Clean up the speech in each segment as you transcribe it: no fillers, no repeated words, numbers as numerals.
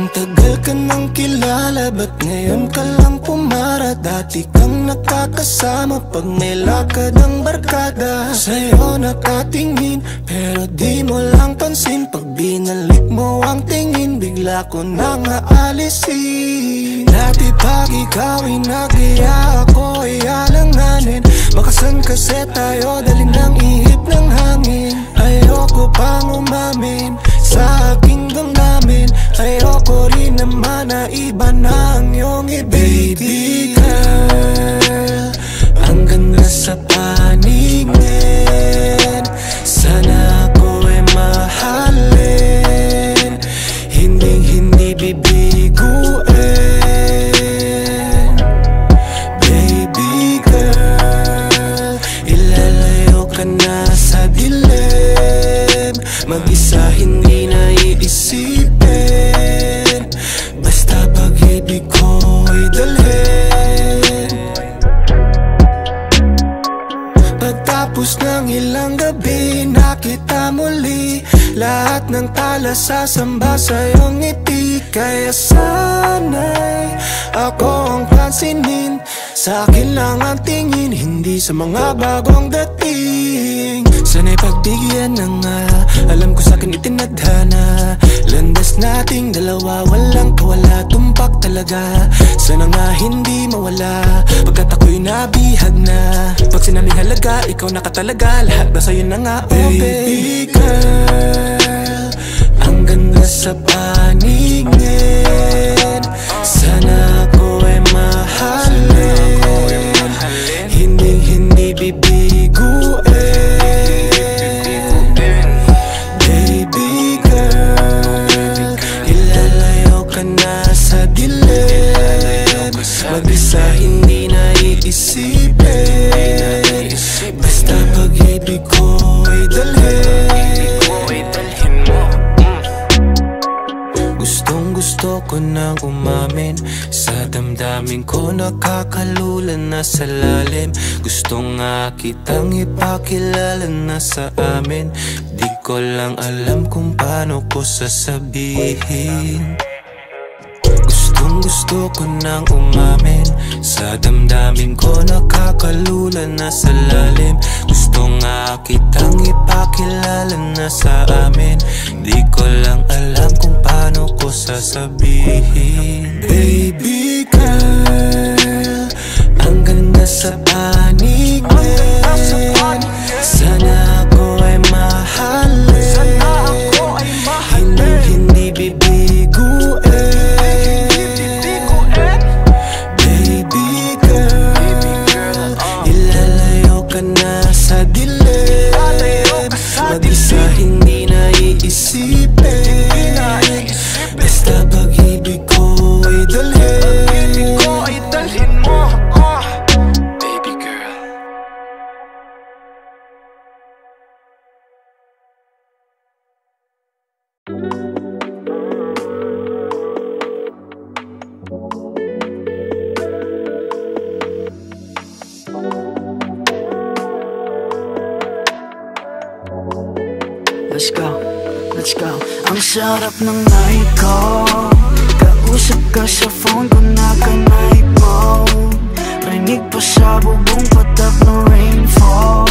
Ang tagal ka nang kilala, ba't ngayon ka lang pumara? Dati kang nakakasama pag may lakad ang barkada. Sa'yo nakatingin, pero di mo lang pansin. Pag binalik mo ang tingin, bigla ko nang aalisin. Dati pag ikaw ay nagyaya, ako ay alanganin. Makasan kasi tayo, dali ng ihip ng hangin. Ayoko pang umamin sa aking damdamin. Ayoko rin naman na iba na ang iyong baby girl. Ang ganda sa paningin, sana ako ay mahalin. Hindi bibiguin. Baby girl, ilalayo ka na sa dilim. Mag-isa hindi na iisipin, basta pag-ibig ko ay dalhin. Pagtapos ng ilang gabi, nakita muli lahat ng tala sasamba sa iyong ngiti. Kaya sana'y ako ang pansinin, sa akin lang ang tingin, hindi sa mga bagong dating. Sana'y pagbigyan na nga, alam ko sa'kin itinadhana. Landas nating dalawa, walang kawala, tumpak talaga. Sana nga hindi mawala, pagkat ako'y nabihag na. Pag sinabing halaga, ikaw nakatalaga, lahat na sa'yo na nga. Oh baby girl, ang ganda sa paningin, sana ako ay mahalin. Hindi bibiguin. Baby girl, ilalayo ka na sa dilim. Mag-isa hindi na iisipin, basta pag-ibig ko ay dalhin. Gusto ko nang umamin sa damdamin ko, nakakalula na sa lalim. Gusto nga kitang ipakilala na sa amin. Di ko lang alam kung paano ko sasabihin. Gusto ko nang umamin sa damdamin ko, nakakalula na sa lalim. Gusto nga kitang ipakilala na sa amin. Di ko lang alam kung paano ko sasabihin. Baby girl, ang ganda sa paningin, sana ako ay mahalin. Hindi bibiguin. Baby girl, ilalayo ka na sa dilim. Mag-isa hindi na iisipin, basta pag-ibig ko ay dalhin. Baby girl. Let's go. Ang sarap ng night ko, kausap ka sa phone ko, naka-night mode. Rinig pa sa bubong patak ng rainfall.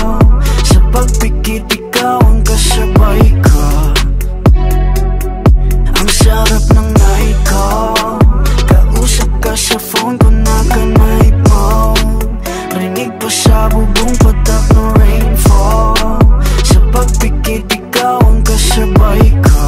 Sa pagpikit ikaw ang kasabay ko. Ang sarap ng night ko, kausap ka sa phone ko, naka-night mode. Rinig pa sa bubong patak ng rainfall. Sa pagpikit ikaw ang kasabay ko.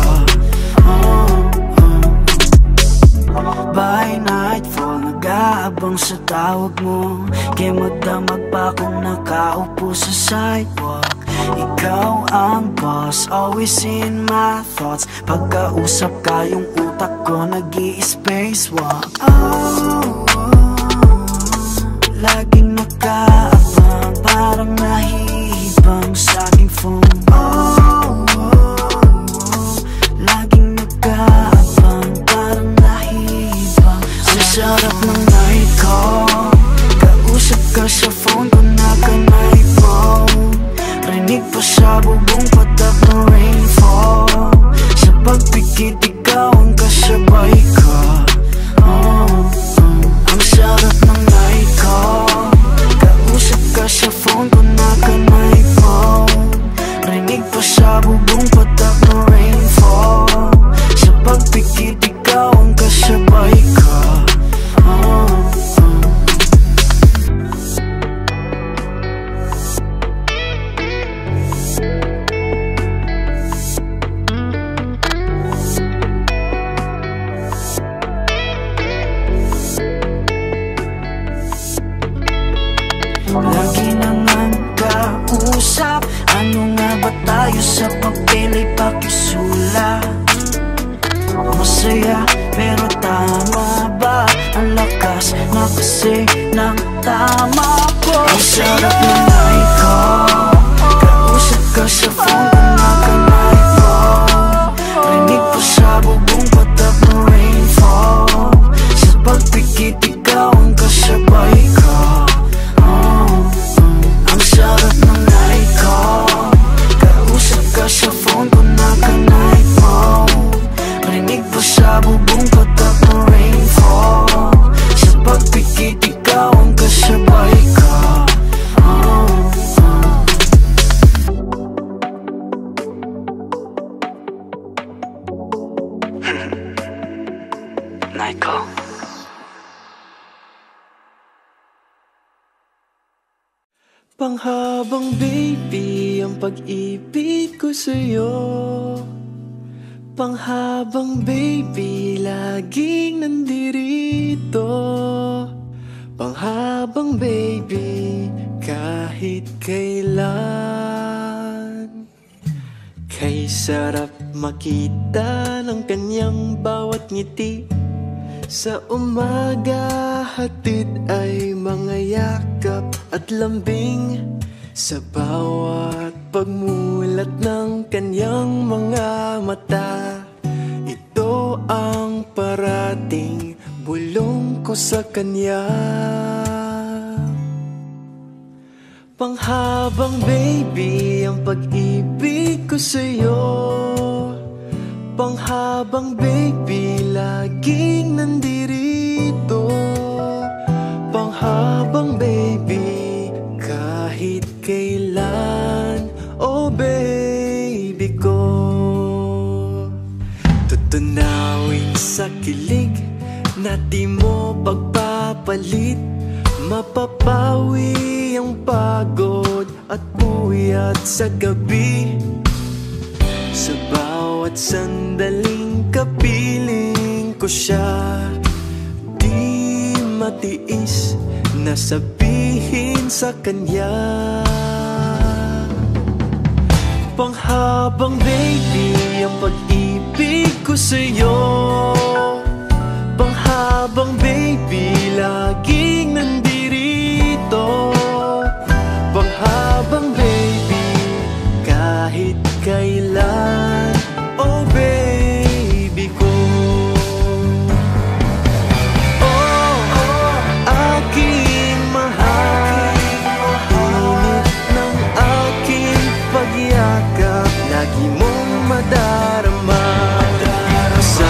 By nightfall, nag-aabang sa tawag mo. Kaya magdamag pa kung nakaupo sa sidewalk. Ikaw ang boss, always in my thoughts. Pagkausap ka, yung utak ko nag-i-spacewalk. Laging nag-aabang, parang nahihibang sa aking phone. Laging nag-aabang, parang nahihibang. Ang sarap ng night ko, kausap ka sa phone ko, naka-night mode. Rinig pa sa bubong patak ng rainfall. Sa pagpikit ikaw ikaw ang kasabay ko. Ang sarap ng night ko. Kausap ka sa phone ko na kanay phone. Rinig pa sa bubong patak ng rainfall. Sa pagpikit ikaw ang kasabay ko. Lagi nang kausap, ano nga ba tayo sa papel ay pakisulat? Masaya pero tama ba? Ang lakas na kasi ng tama ko. Ang sarap ng night ko. Kausap ka sa phone ko na kanay ko. Rinig pa sa bubong patak ng rainfall. Sa pagpikit ikaw ang kasabay ko. Ang sarap ng night ko. Kausap ka sa phone ko na kanay mo. Rinig pa sa bubong patak ng rainfall. Sa pagpikit ikaw ang kasabay ko. Night ko. Panghabang baby ang pag-ibig ko sa'yo. Panghabang baby laging nandirito. Panghabang baby kahit kailan. Kay sarap makita ng kanyang bawat ngiti. Sa umaga hatid ay mga yakap at lambing. Sa bawat pagmulat ng kanyang mga mata. Ito ang parating bulong ko sa kanya. Panghabang baby ang pag-ibig ko sa'yo. Panghabang baby laging nandirito. Panghabang baby kahit kailan. Oh baby ko. Tutunawin sa kilig na di mo pagpapalit. Mapapawi ang pagod at puyat sa gabi. Sa bawat sandaling kapiling ko siya. Di matiis na sabihin sa kanya. Panghabang baby ang pag-ibig ko sa'yo. Panghabang baby laging nandirito. Panghabang baby kahit kailan. Oh baby ko. Oh, aking mahal. Init ng aking pagyakap lagi mong madarama. Sa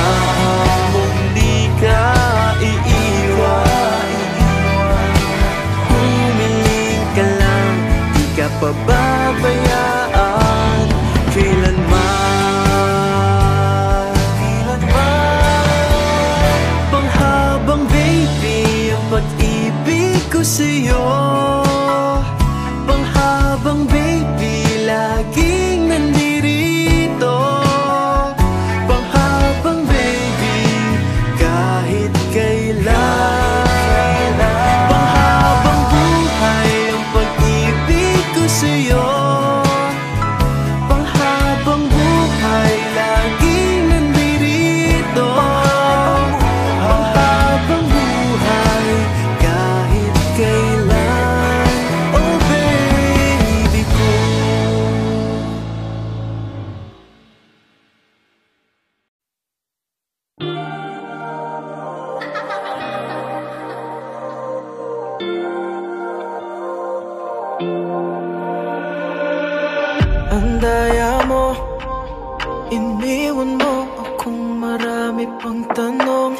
marami pang tanong.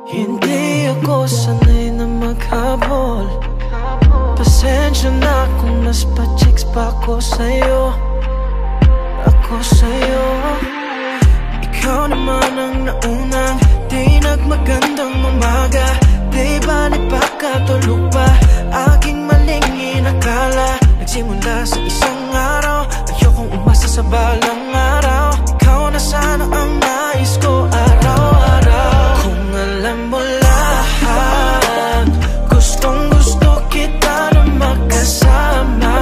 Hindi ako sanay na maghabol. Pasensya na kung mas pa-chicks pa ako sa'yo. Ako sa'yo. Ikaw naman ang naunang di nagmagandang umaga. Di ba nagpakatulog pa? Aking maling inakala. Nagsimula sa isang araw. Ayokong umasa sa balang araw. Ikaw na sana ang nais ko araw-araw. Kung alam mo lahat, gustong gusto kita na magkasama.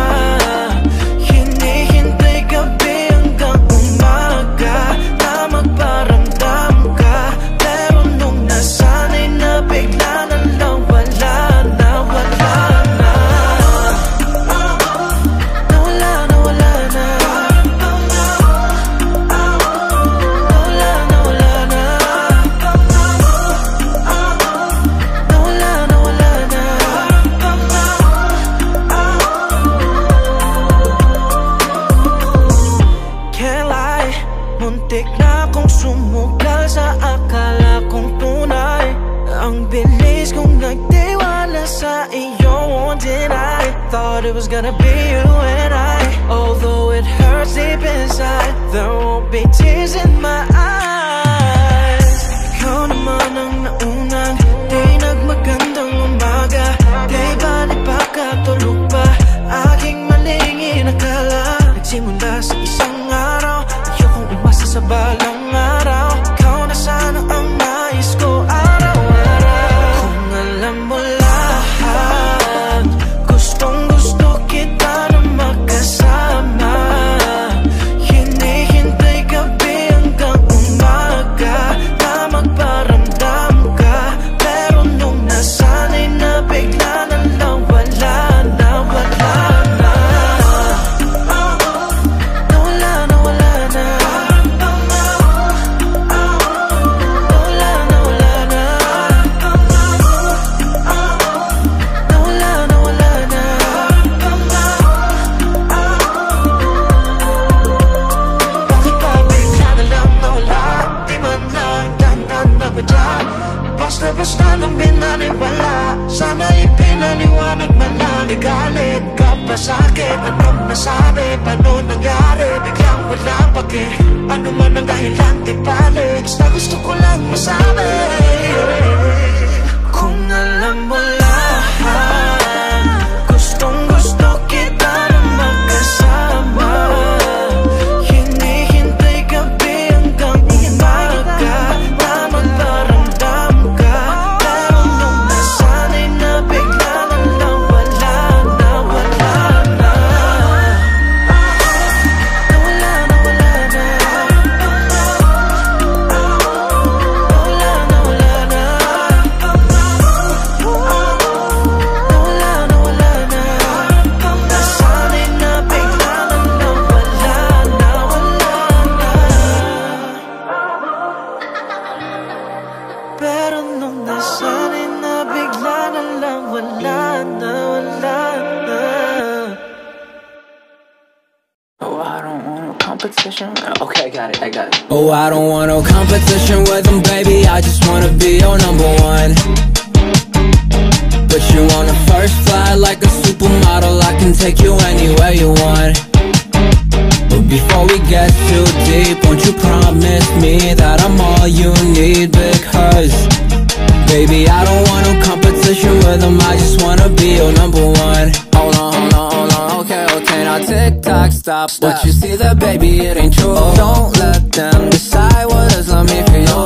Hinihintay gabi hanggang umaga na magparamdam ka. Pero nung nasanay na bigla na lang wala na, wala na. Nawala na, wala na. Nawala na, wala na. Nawala na, wala na. Can't lie, muntik na akong sumugal sa akala kong tunay. Ang bilis kong nagtiwala sa iyo, won't deny. Thought it was gonna be you and I. Although it hurts deep inside, there won't be tears in my eyes. Ikaw naman ang naunang di nagmagandang umaga. Di ba nagpakatulog pa? Aking maling inakala. Nagsimula sa isang araw. Ayokong umasa sa balang araw. Ikaw na sana ang nais ko araw-araw. Kung alam mo lahat, gustong gusto kita na magkasama. Hinihintay gabi hanggang umaga na magparamdam ka. Pero nung nasanay na bigla na lang wala na, wala na. Nawala na, wala na. Nawala na, wala na. Nawala na, wala na. Bakit ba bigla na lang nawala? Di man lang dahan na ba dyan? Basta-basta nang binaniwala. Sana ipinaliwanag man lang. Galit ka pa sa'kin? Anong nasabi? Paano nangyari? Biglang walang pake. Ano man ang dahilan, di balik. Basta gusto ko lang masabi. Kung alam mo lahat, gustong gusto kita na magkasama. Hinihintay gabi hanggang umaga na magparamdam ka. Pero nung nasanay na bigla na lang wala na, wala na. Nawala na, wala na. Nawala na, wala na. Nawala na, wala na. Nasanay na bigla na lang wala na, wala na. Pero nung nasanay na bigla na lang wala na, wala na. Oh, I don't want no competition. Okay, I got it. Oh, I don't want no competition with them, baby. I just wanna be your number one. Put you on the first flight like a supermodel. I can take you anywhere you want. But before we get too deep, won't you promise me that I'm all you need? Because, baby, I don't want no competition with them. I just wanna be your number one. Hold on, hold on, hold on. Okay, now tick-tock, stop. But you see that, baby, it ain't true. Don't let them decide what is love me for you.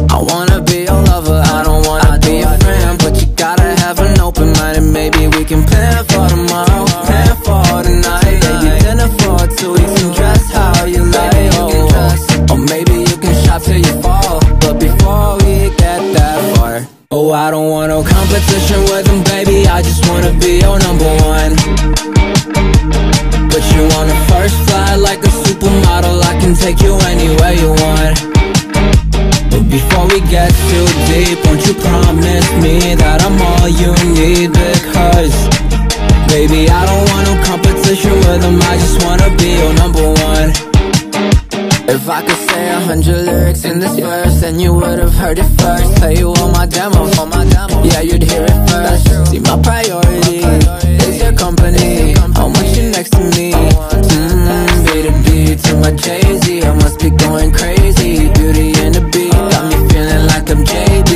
I wanna be your lover, I don't wanna be your friend. But you gotta have an open mind, and maybe we can plan for tomorrow, plan for tonight. Maybe dinner for two, you can dress how you like. Or maybe you can shop till you fall. But before we get that far, oh, I don't want no competition with them, baby. I just wanna be your number one. Put you on the first flight like a supermodel. I can take you anywhere you want. But before we get too deep, won't you promise me that I'm all you need? Because, baby, I don't want no competition with them. I just wanna be your number one. If I could say 100 lyrics in this verse, then you would've heard it first. Play you on my demo, yeah, you'd hear it first. See, my priority is your company. I want you next to me. B to B to my Jay-Z, I must be going crazy. Beauty and the beat got me feeling like I'm JD,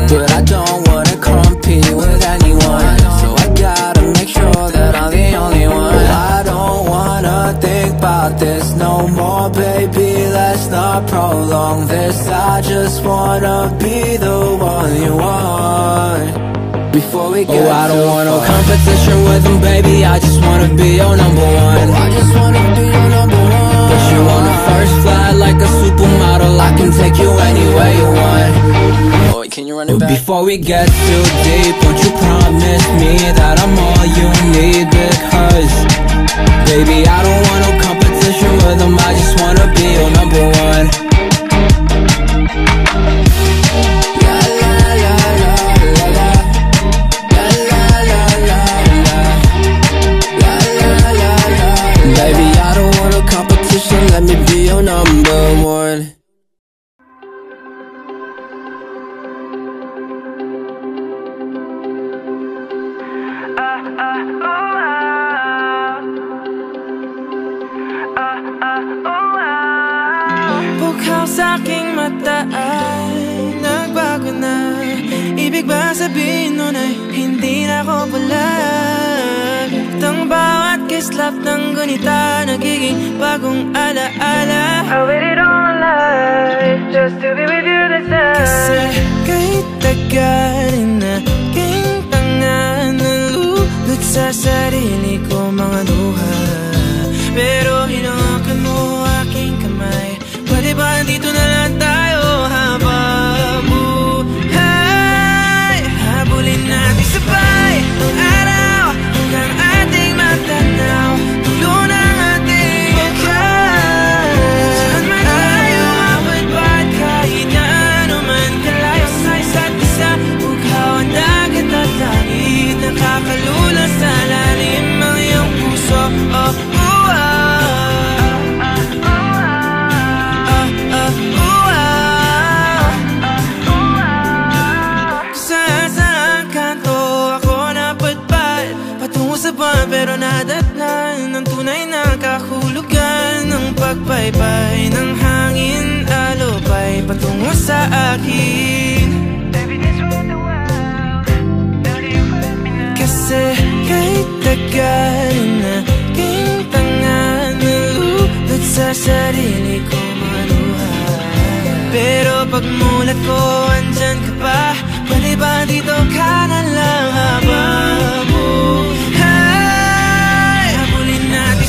but I don't wanna compete with anyone, so I gotta make sure that I'm the only one. I don't wanna think about this no more, baby, let's not prolong this. I just wanna be the one you want before we get I don't want no competition with them, baby, I just wanna be your number one. I just wanna be your number one. Put you on the first flight like a supermodel, I can take you anywhere you want. Oh, can you run it back? Before we get too deep, won't you promise me that I'm all you need? Because, baby, I don't want no competition with them, I just wanna be your number one. Baby, I don't want no competition, let me be your number one. Bukhaw sa'king mata ay nagbago na. Ibig ba sabihin nun ay hindi na ako palag? Tang bawat kislap ng gunita nagiging bagong alaala. I waited all my life just to be with you this time. Kasi kahit tagalin na king tanga, nalulot sa sarili ko mga luha. Pero hinawakan mo aking kamay, pwede ba dito na lang tayo habang buhay? Habulin natin sabay ang araw hanggang ating matanaw, tulo ng ating wakas. Saan man tayo mapagpat, kahit na ano man kalayo sa isa't isa. Bughaw ang dagat at langit, nakakalula sa lalim ang iyong puso. Pero nadatnan ng tunay na kahulugan ng pagbaybay ng hangin, alupay patungo sa akin. Kasi kahit tagalin na king tanga, nalulot sa sarili ko maluha. Pero pagmulat ko, andyan ka pa, pwede ba dito ka na lang habang buhay?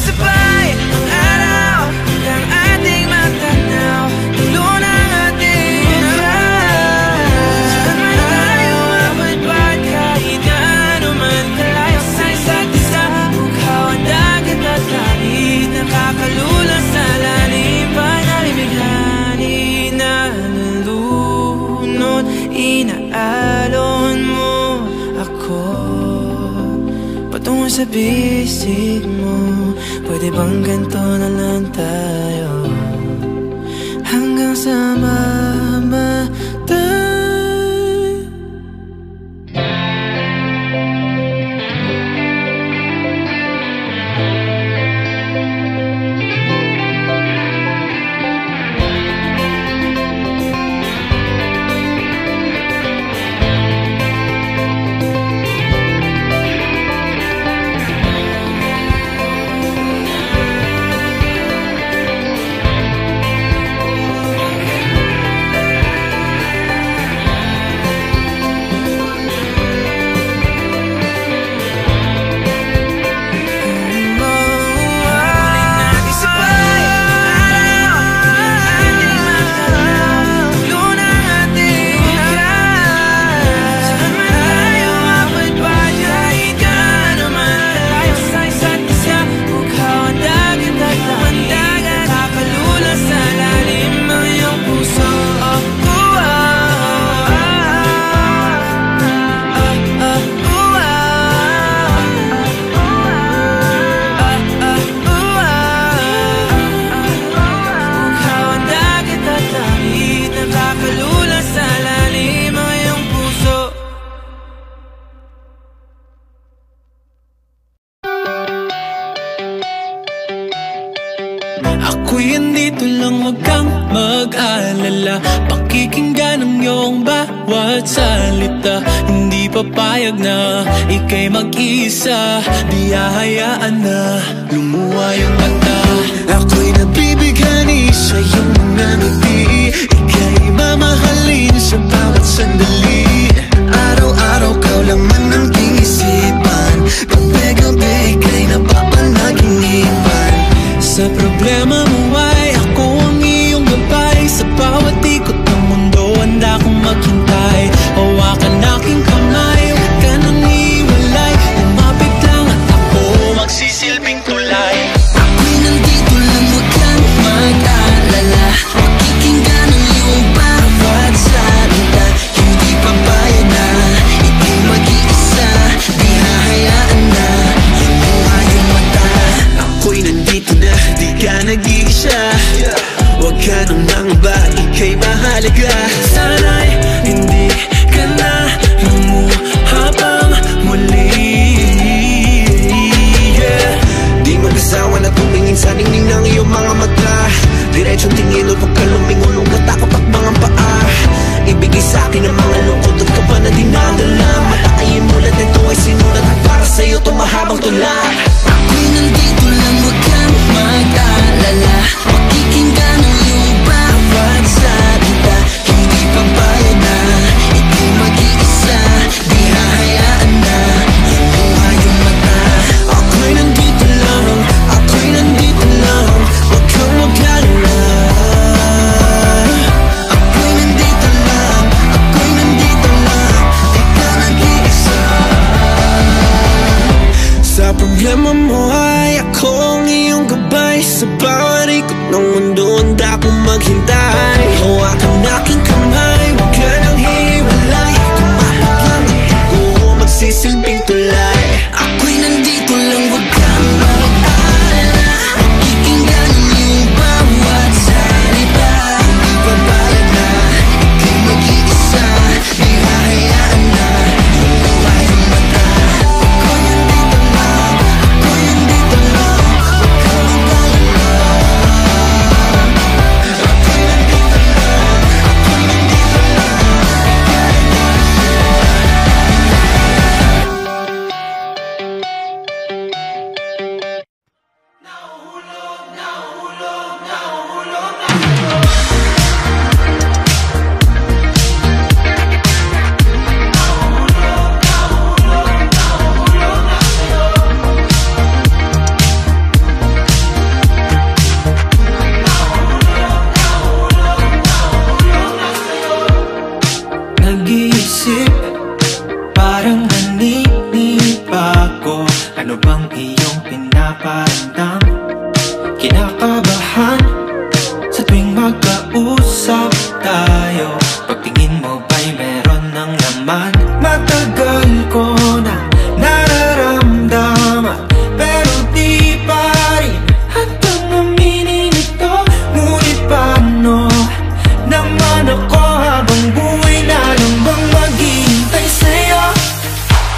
Sabay ang araw hanggang ating matanaw, tulo ng ating wakas. Saan man tayo mapagpat, kahit na ano man kalayo sa isa't isa. Bughaw ang dagat at langit, nakakalula sa lalim. Panalimigan, inalulunod, inaalon mo ako patungo sa bisig mo. Pwede bang ganito na lang tayo hanggang sa mamatay? mag-alala. Pakikinggan ang iyong bawat salita. Hindi papayag na ika'y mag-isa. Di hahayaan na lumuha yung mata. Ako'y nabibighani sa iyong mga ngiti. Ika'y mamahalin sa bawat sandali. Araw-araw ka laman ng aking isipan. Gabi-gabi ika'y napapanaginipan. Sa problema mo ay ako ang iyong gabay. Sa bawat ikot ng mundo handa kong maghintay. Hawakan aking kamay, huwag ka nang iwalay. Lumapit lang at ako magsisilbing tulay. Ako'y nandito lang, huwag kang mag-alala. Pakikinggan ang iyong bawat salita. Hindi papayag na ika'y mag-iisa. Di hahayaan na lumuha yung mata. Ako'y nandito na, di ka nag-iisa. Huwag ka nang mangamba, ika'y mahalaga. Sana'y hindi ka na lumuha pang muli. Di mag-asawa na tumingin sa ningning ng iyong mga mata. Diretsong tingin o pagkalumingon o matakot takbang ang paa. Ibigay sa akin ang mga lungkot at kaba na dinadala. Matakayin mo lahat ito ay sinulat at para sa'yo ito mahabang tula. Ako'y nandito lang, huwag kang mag-alala. Pakikinggan ang iyong bawat salita. Hindi papayag na ika'y mag-iisa. Di hahayaan na lumuha yung mata. Ako'y nandito lang, ako'y nandito lang. Huwag kang mag-alala. Ako'y nandito lang, ako'y nandito lang. Di ka nag-iisa. Sa problema mo ay ako ang iyong gabay. Sa bawat ikot ng mundo handa kong maghintay. Hawakan aking kamay, huwag ka nang hiwalay. Kumapit lang at ako magsisilbing tulay. Ako'y nandito lang, huwag kang mag-alala. Pakikinggan ang iyong bawat salita. Hindi papayag na ika'y mag-iisa. Di hahayaan na lumuha yung mata. Ako'y nandito lang, ako'y nandito lang. Huwag kang mag-alala. Ako'y nandito lang, ako'y nandito lang. Nag-iisip, parang naninip ako. Ano bang iyong pinaparamdam? Kinakabahan sa tuwing magkausap tayo. Pagtingin mo ba'y meron ng laman? Matagal ko na nararamdaman, pero di pa rin hanggang aminin ito. Ngunit paano naman ako habang buhay na lang bang maghihintay sa'yo?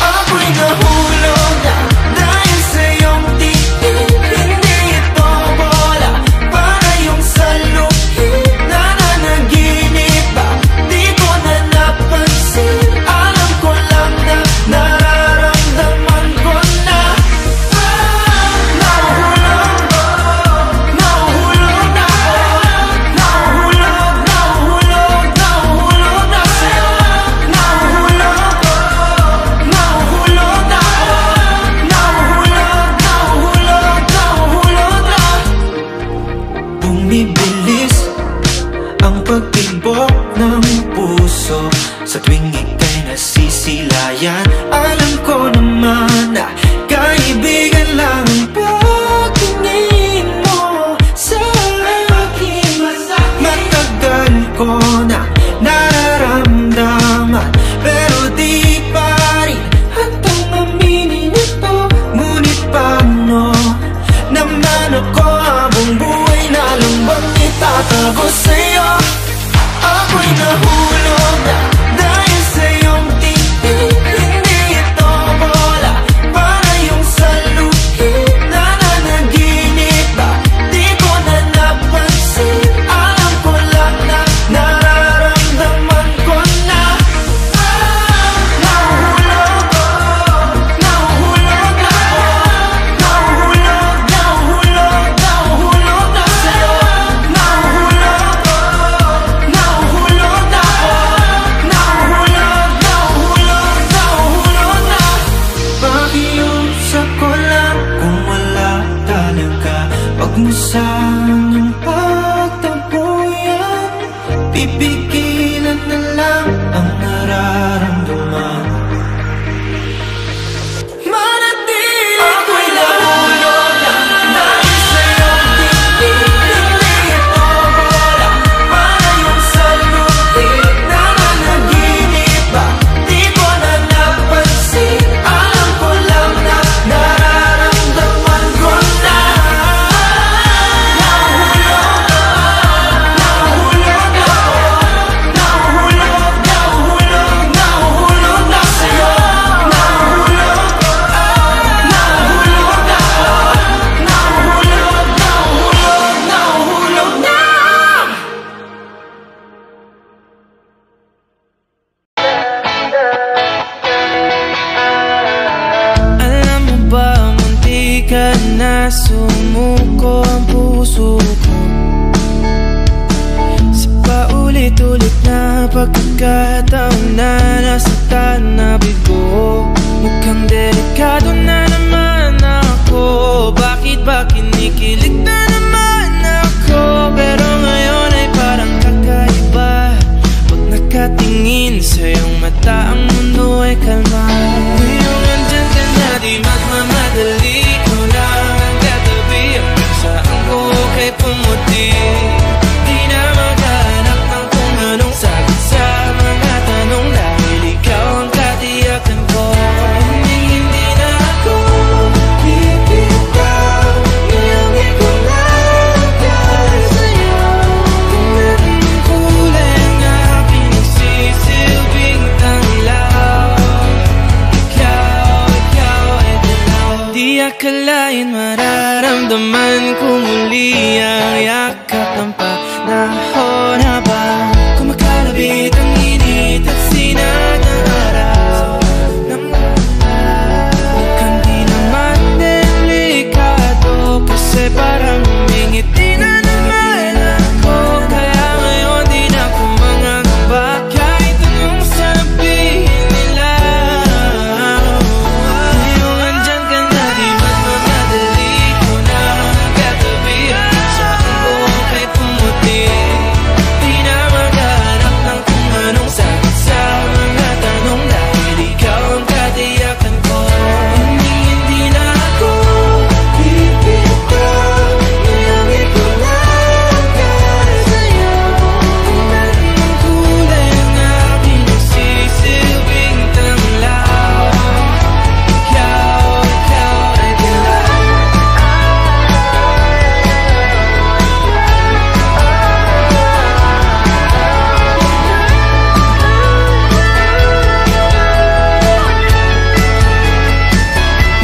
Ako'y nahulog na dahil sa iyong tingin. Hindi ito bola para yung saluhin. Nananaginip ba? Di ko na napansin. Alam ko lang na nararamdaman ko na nahuhulog na ako. Nahuhulog na sa'yo. Nahuhulog na. Bumibilis ang pagtibok ng puso sa tuwing ika'y nasisilayan. Alam ko naman na kaibigan lang ang pagtingin mo sa akin. Matagal ko na nararamdaman, pero di pa rin hanggang aminin ito. Ngunit paano naman ako habang buhay na lang bang itatago sa'yo? Ako'y nahulog na dahil sa iyong tingin. Hindi ito bola para yung saluhin. Nananaginip ba? Di ko na napansin. Alam ko lang ilan na lang ang nararamdaman. Manatili ako'y nahulog lang dahil sa'yo tingin. Hindi ito bola, malayon sa lutik na nanaginip ba? Di ko na napansin, alam ko lang na nararamdaman ko na. Na sumuko ang puso ko sa paulit-ulit na pagkakataon na nasaktan na bigo. Mukhang delikado na naman ako. Bakit ba kinikilig na naman ako? Pero ngayon ay parang kakaiba. Pag nakatingin sa iyong mata, ang mundo ay kalma. Ngayong andyan ka na, di magmamadali. Kay pumuti, di na maghanap ng kung anong sagot sa mga tanong dahil ikaw ang katiyakan ko. Hindi na ako bibitaw, iyangi ko lang dahil sa'yo. Kung meron ng kulay ang aking nagsisilbing tanglaw, ikaw ay dilaw. Di akalain mararamdaman ko muli ang yakap ng panahon habang kumakalabit ang init at sinag ng araw ng ulan. Mukhang di naman delikado kasi parang humingiti na naman ako. Kaya ngayon di na ako mangangamba kahit anong sabihin nila. Ngayong andyan ka na, di magmamadali ko na katabi. Kay pumuti, di na maghanap ng kung anong sagot sa mga tanong dahil ikaw ang katiyakan ko. Hindi na ako bibitaw, iyangi ko lang dahil sa'yo. Kung meron ng kulay ang aking nagsisilbing tanglaw, ikaw ay dilaw.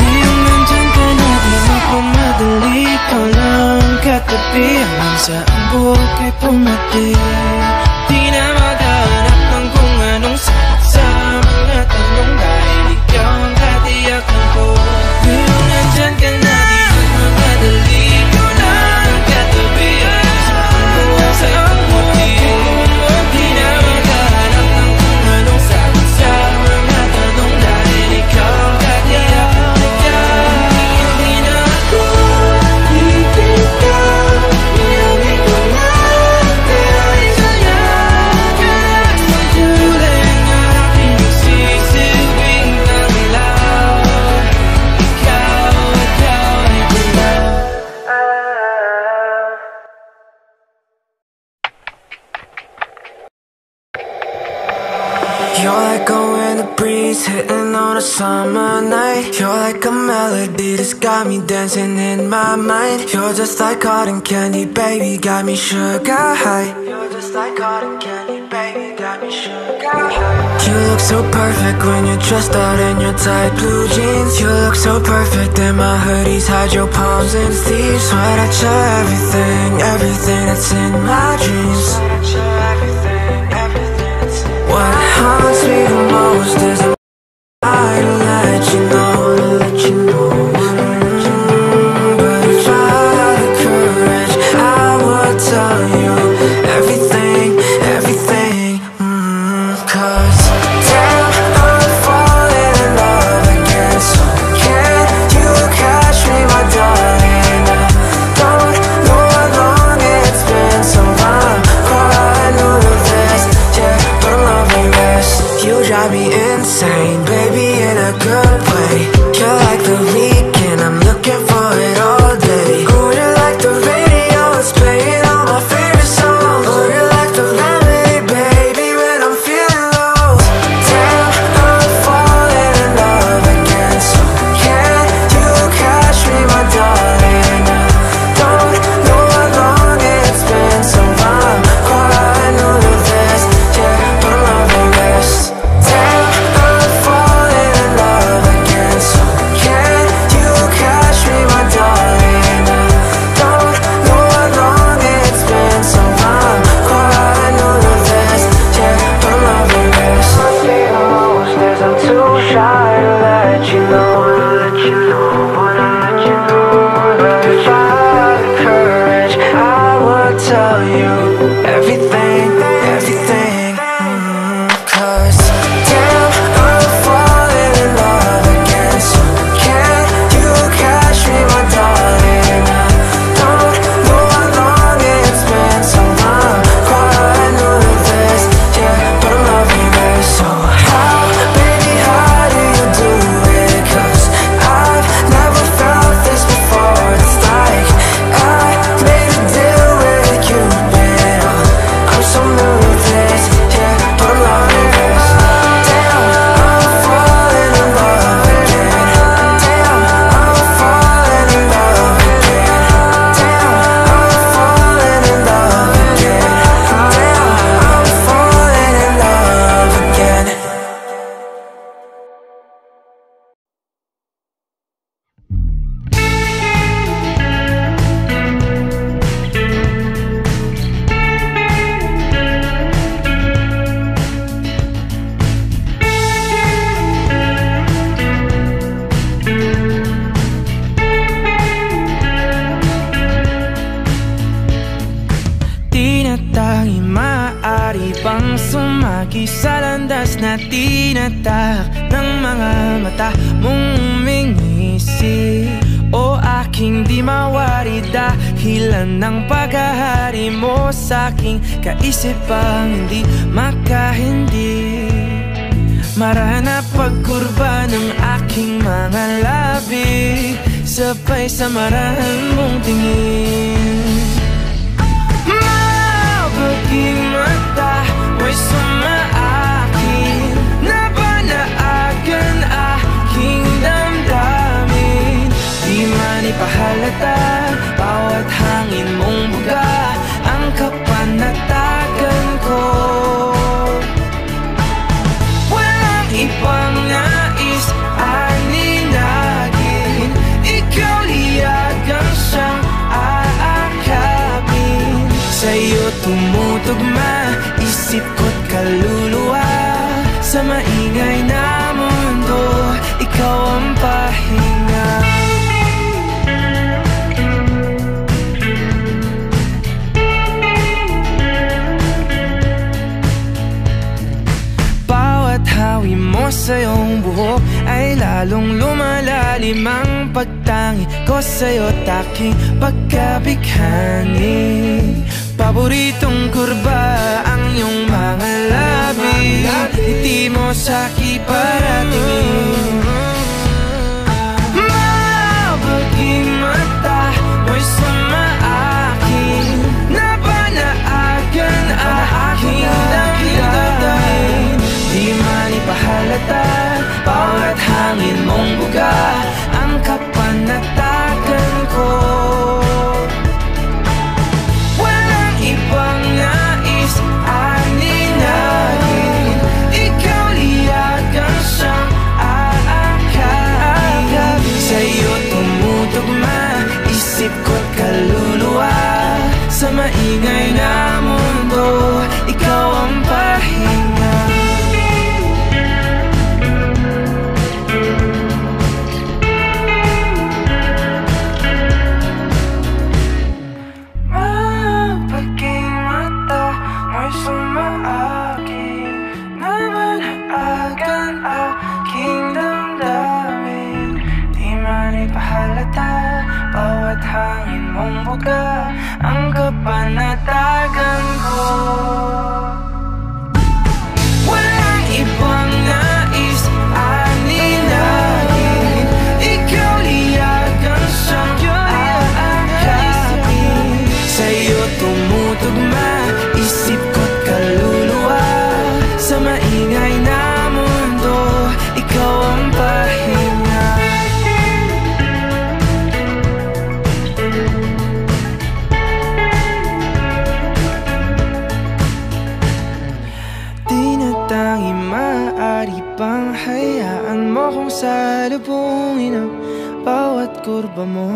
Ngayong nandyan ka na, di magmamadali ko lang katabi. Hanggang saan buhok ay pumati, di na maghanap ng kung anong sagot sa mga tanong dahil ikaw ang katiyakan ko. Ngayong nandyan ka na, di magmamadali ko lang katabi. Hanggang saan buhok ay pumati, di na maghanap ng kung anong sagot sa mga tanong dahil ikaw ang katiyakan ko. Hindi na ako bibitaw, iyangi ko lang dahil sa'yo. Kahit ang kulay ang aking nagsisilbing tanglaw, ikaw ay dilaw. You're like a winter breeze hitting on a summer night. You're like a melody that's got me dancing in my mind. You're just like cotton candy, baby, got me sugar high. You're just like cotton candy, baby, got me sugar high. You look so perfect when you're dressed out in your tight blue jeans. You look so perfect in my hoodies, hide your palms and sleeves. Sweat at your everything, everything that's in my dreams. What haunts me the most is a lie to let you know, but if I had the courage, I would tell you everything, everything. 'Cause damn, I'm falling in love again. So can you catch me, my darling? I don't know how long it's been, so I'm crying. insane, baby, in a good way. You're like the weekend, I'm looking for it all day. Oh, you're like the radio, it's playing all my favorite songs. Oh, you're like the remedy, baby, when I'm feeling low. Damn, I'm falling in love again. So can you catch me, my darling? I don't know how long it's been, so I'm quite new to this. Yeah, but I'm loving this. Damn, I'm falling in love again. So can you catch me, my darling? I don't know how long it's been, so I'm quite new to this. Yeah, but I'm loving this. Must be hopeless, I'm too shy to let you know, but I'll let you know. If I had the courage, I would tell you everything, everything. 'Cause damn, I'm falling in love again. So can you catch me, my darling? I don't know how long it's been, so I'm quite new to this. Yeah, but I'm loving this. So how, baby, how do you do it? 'Cause I've never felt this before. It's like I made a deal with you, man. I'm so new to this. Yeah, but I'm loving this. Damn, I'm falling in love again. Damn, I'm falling in love again. Damn, I'm falling in love again. Damn, I'm falling in love again. Di na tayo maaari pang sumagi sa landas na tinatak ng mga mata mong umingisi. O aking di mawari dahilan ng paghahari mo sa aking kaisipang hindi makahindi. Marana pagkurba ng aking mga labi, sabay sa marahan mong tingin. Mabuting mata mo'y sumaakin, nabanaagan aking damdamin. Di man ipahalata bawat hangin mong buga ang kapanatagan ko. Walang ibang nais aninagin, ikaw liyagang siyang aakapin. Sa'yo tumutugma isip ko't kaluluwa, sa maingay na mundo ikaw ang pahinga. Bawat hawi mo sa iyong buhok ay lalong lumalalim ang pagtangi ko sa'yo't aking pagkabighani. Paboritong kurba ang iyong mga labi, ngiti mo sa'ki paratingin. Mabuting mata mo'y sumaakin, nabanaagan aking damdamin. Di man ipahalata bawat hangin mong buga ang kapanatagan ko. Walang ibang nais aninagin, ikaw liyagang siyang aakapin. tangi maaari bang hayaan mo kung salubungin ang bawat kurba mo?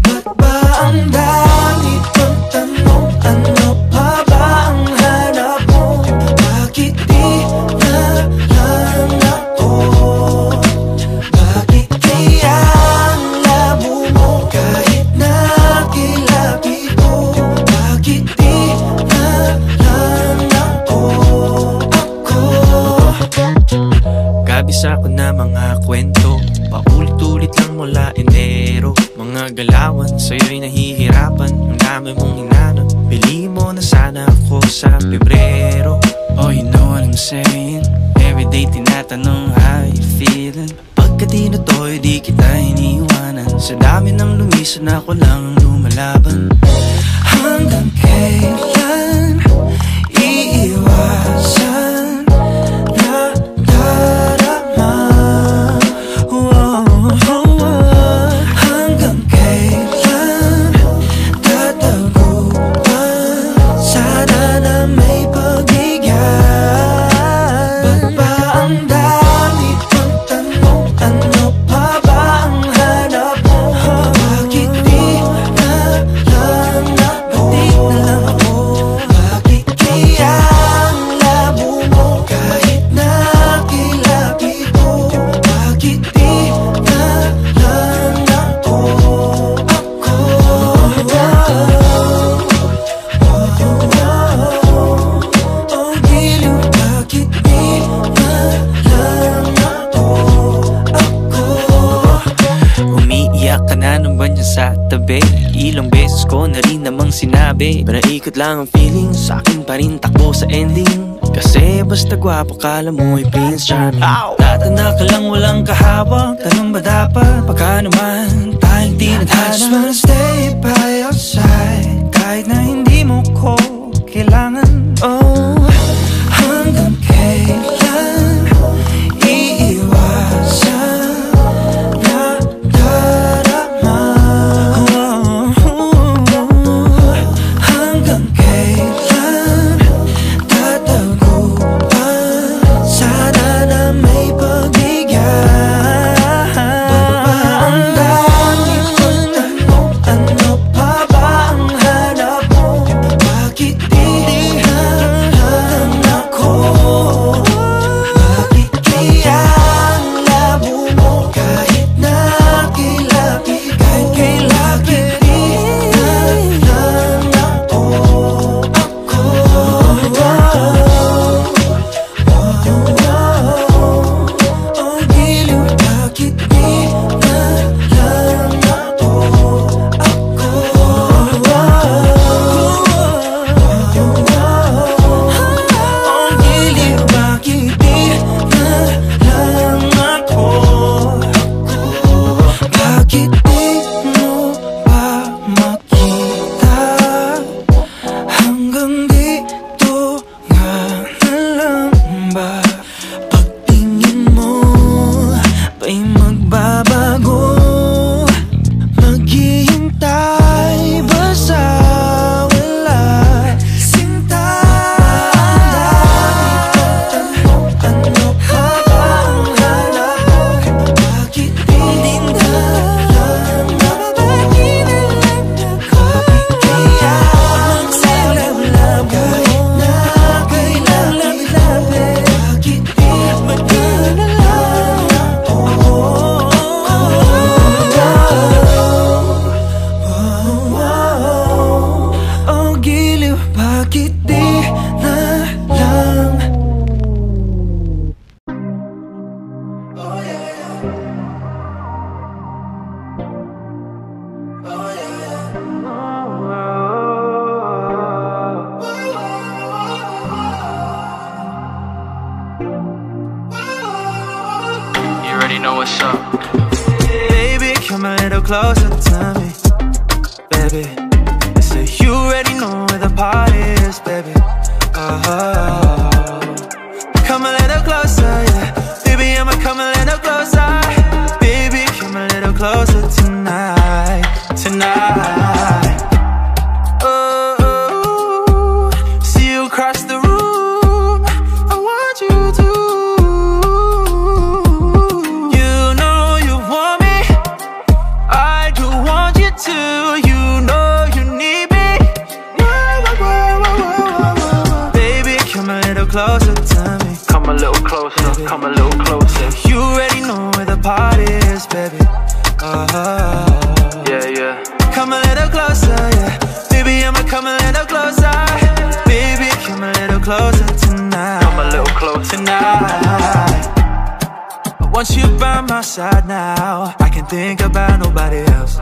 Ba't ba ang dami kong tanong? Ano pa ba ang hanap mo? Bakit di na lang ako? Bakit kaya ang labo mo? Kahit nakilabi ko, bakit di na lang ako? Kabisa ko na mga kwento, paulit-ulit lang mula Enero. Mga galawan, sa'yo'y nahihirapan. Ang dami mong inanon, pili mo na sana ako sa Pebrero. Oh, you know what I'm saying? Everyday tinatanong how you feeling. Pagka tinutoy, di kita iniiwanan. Sa dami ng lumisan, ako lang ang lumalaban. Hanggang kailan iiwasan na darama? Hanggang kailan tataguan? Sana na may pagbigyan. Ba't ba ang dami kong tanong? Ano pa ba ang hanap mo? Bakit di na lang ako? Bakit kaya ang labo mo? Kahit nakilabi ko, bakit di na lang ako? Oh, giliw, bakit di na lang ako? Umiiyak ka na nung ba niya sa tabi? Ilang beses ko na rin namang sinabi, pero ikot lang ang feeling, sa akin pa rin takbo sa ending. Kasi basta gwapo kala mo ay Prince Charming. Tatanda ka lang walang kahawak, tanong ba dapat? Baka naman tayong I just tinadhana. wanna stay by your side, kahit na hindi mo ko kailangan. Oh, hanggang kailan iiwasan na darama? Hanggang kailan tataguan? Sana na may pagbigyan. Ba't ba ang dami kong tanong? Ano pa ba ang hanap mo? Bakit di na lang ako? Bakit kaya ang labo mo? Kahit nakilabi ko, bakit di na lang ako? Oh, giliw, bakit di na lang ako? Oh, giliw, bakit di na lang ako? Bakit di mo ba makita? Hanggang dito nga na lang ba? Pagtingin mo ba'y magbabago? Maghihintay ba sa wala? Sinta, ano pa ba ang hanap mo? Bakit di na lang ako? Bakit kaya ang salab-lab kahit na kailangan? Bakit di na lang ako? Oh, giliw, bakit di na lang? You already know what's up. Baby, come a little closer to me. Baby, I say you already know where the party is, baby. Come a little closer, yeah. Baby, I'ma come a little closer. Baby, come a little closer tonight, tonight. closer, yeah. Baby, I'ma come a little closer. Baby, come a little closer tonight. Come a little closer tonight. I want you by my side now. I can't think about nobody else.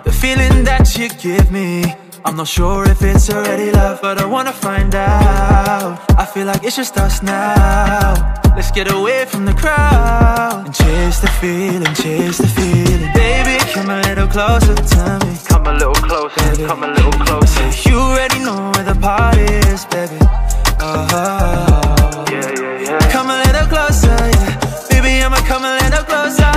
The feeling that you give me, I'm not sure if it's already love, but I wanna find out. I feel like it's just us now. Let's get away from the crowd and chase the feeling, chase the feeling. Baby, come a little closer to me. Come a little closer, baby. Come a little closer. You already know where the party is, baby. Yeah, yeah, yeah. Come a little closer, yeah. Baby, I'ma come a little closer.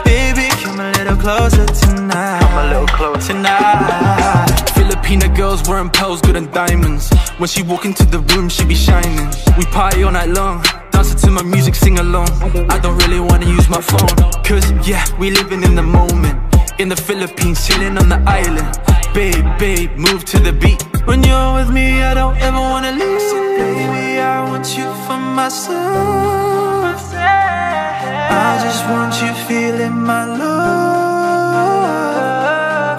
Baby, come a little closer tonight. Come a little closer tonight. Filipina girls wearing pearls, good and diamonds. When she walk into the room, she be shining. We party all night long, dancing to my music, sing along. I don't really wanna use my phone, cause yeah, we living in the moment. In the Philippines, chilling on the island. Babe, babe, move to the beat. When you're with me, I don't ever wanna leave. So baby, I want you for myself. I just want you feeling my love.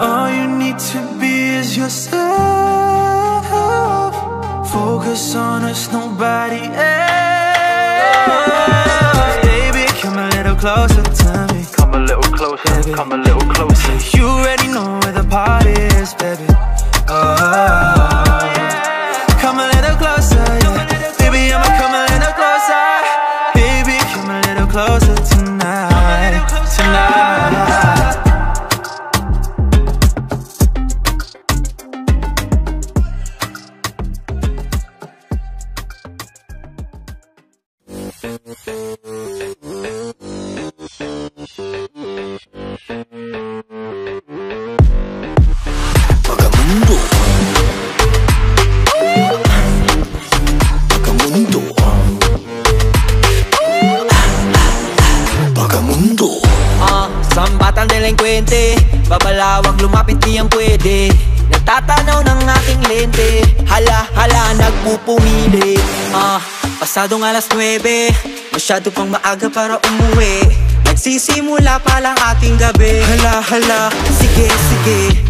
All you need to be is yourself. Focus on us, nobody else. Baby, come a little closer to me. Come a little closer, baby. Come a little closer. You already know where the party is, baby. Come a little closer, yeah. Baby, I'ma come a little closer. Baby, come a little closer tonight, tonight. Babalawag, lumapit niyang pwede. Natatanaw ng aking lente. Hala, hala, nagpupumili. Pasadong alas 9, masyado pang maaga para umuwi. Nagsisimula pa lang ating gabi. Hala, hala, sige, sige.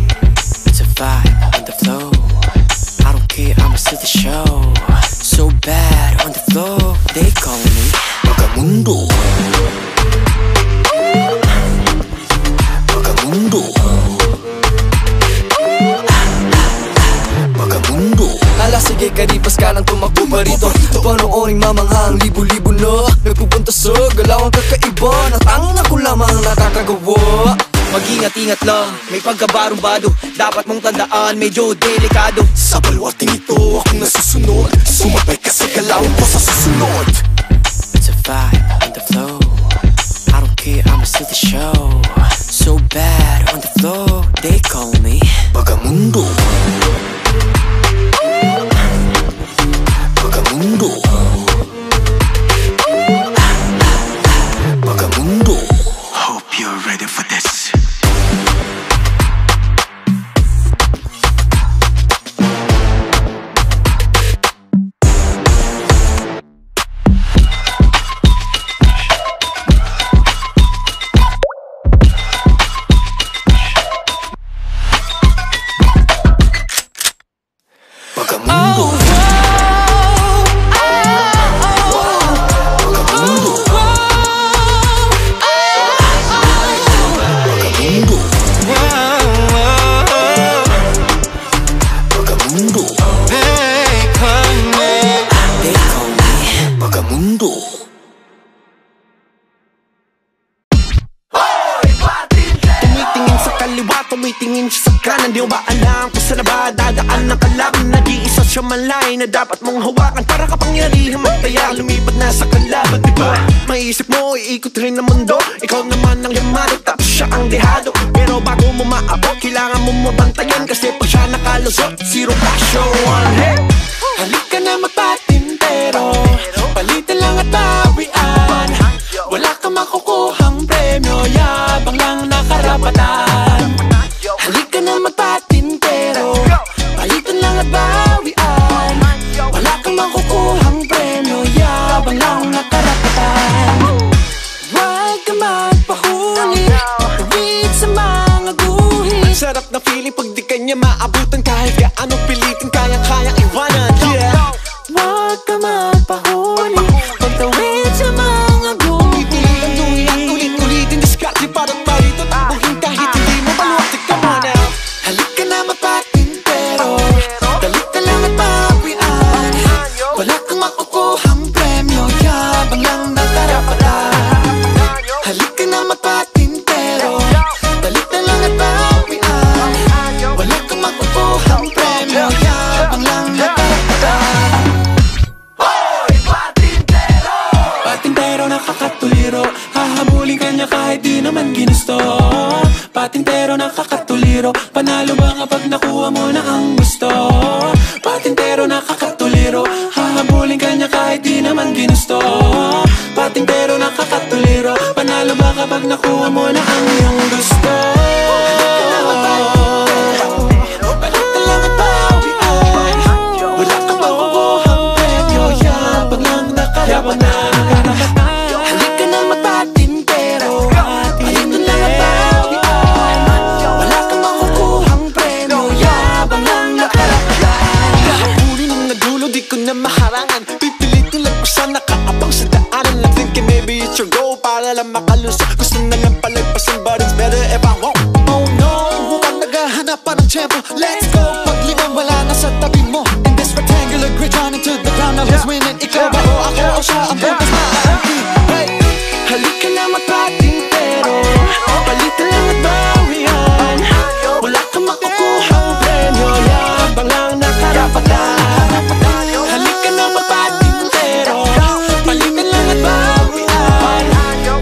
It's a vibe on the flow. I don't care, I'ma see the show. So bad on the floor, they call me Vagamundo. Vagamundo. Vagamundo. Ala sige, karipas ka lang tumakbo pa rito. Panooring mamanghang libo-libo na nagpupunta sa galawang kakaiba. Natangin ako lamang nakakagawa. Mag-ingat-ingat lang, may pagkabarumbado. Dapat mong tandaan, medyo delikado. Sa balwating ito, akong nasusunod. Sumabay ka sa galawang ko sa susunod. It's a vibe on the flow. I don't care, I'ma see the show. So bad on the floor, they call me Vagamundo. Vagamundo. Vagamundo. Hope you're ready for this. Tumitingin siya sa kanan, di mo ba alam kung saan na ba dadaan ng kalaban? Nag-iisa siya malay na dapat mong hawakan. Para kapangyarihan magtaya, lumipad na sa kalaban, diba? Maisip mo, iikot rin ang mundo. Ikaw naman ang yamado, tapos siya ang dehado. Pero bago mo maabot, kailangan mo mabantayan. Kasi pag siya nakalusot, zero passion. Hey! Halika na magpatintero, palitan lang at bawian. Wala ka makukuhang premyo, yabang lang nakarapatan. Halika na magpatintero, palitan lang at bawian. Wala kang makukuhang premyo, yabang lang nakarapatan. Huwag ka magpahuli, tawid sa mga guhit. Sarap na feeling pag di kayo niya maabutan kahit gaano pilitin kayang-kayang iwanan. Yeah. Huwag ka magpahuli, pagtawid sa mga gulong. Pipilitan tuloy at ulit-ulitin, diskarte para't parito, tabuhin kahit hindi mo maluwag. Come on now. Halika na mapatintero, dalit na lang at pawian. Wala kang makukuhang premyo, yabang lang na karapatan. Halika na mapatintero, dalit na lang at pawian. Wala kang makukuhang premyo, yabang lang na karapatan. Patintero nakakatuliro, hahabulin kanya kahit di naman ginusto. Patintero nakakatuliro, panalo ba kapag nakuha mo na ang gusto? Patintero nakakatuliro, hahabulin kanya kahit di naman ginusto. Patintero nakakatuliro, panalo ba kapag nakuha mo na ang iyong gusto? Balik na lang at bawian, wala kang makukuhang premyo, yabang lang na karapatan. Halika na magpatintero, balik na lang at bawian, wala kang makukuhang premyo, yabang lang na karapatan. Kahabulin ng nagulo, di ko na maharangan, pipilitin lang ko sa nakaabang sa daanan lang. Thinking maybe it's your goal, para lang makalusok. Gusto na lang palagpasan, but it's better if I won't. Oh no, huwag naghahanap pa ng tiyempo. Let's go, paglimang wala na sa tabi mo. In this rectangular grid, running to the ground. Now who's winning? Ikaw ba o ako o siya? Ang bukas maaanti. Hey, halika na magpatintero, palitan lang at bawian. Wala kang makukuhang premyo, yabang lang na karapatan. Halika na magpatintero, palitan lang at bawian.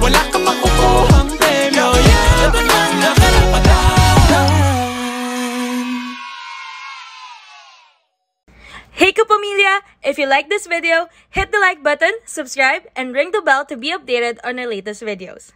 Wala kang makukuhang premyo, yabang lang na karapatan. Hey Kapamilya! If you like this video, hit the like button, subscribe, and ring the bell to be updated on our latest videos.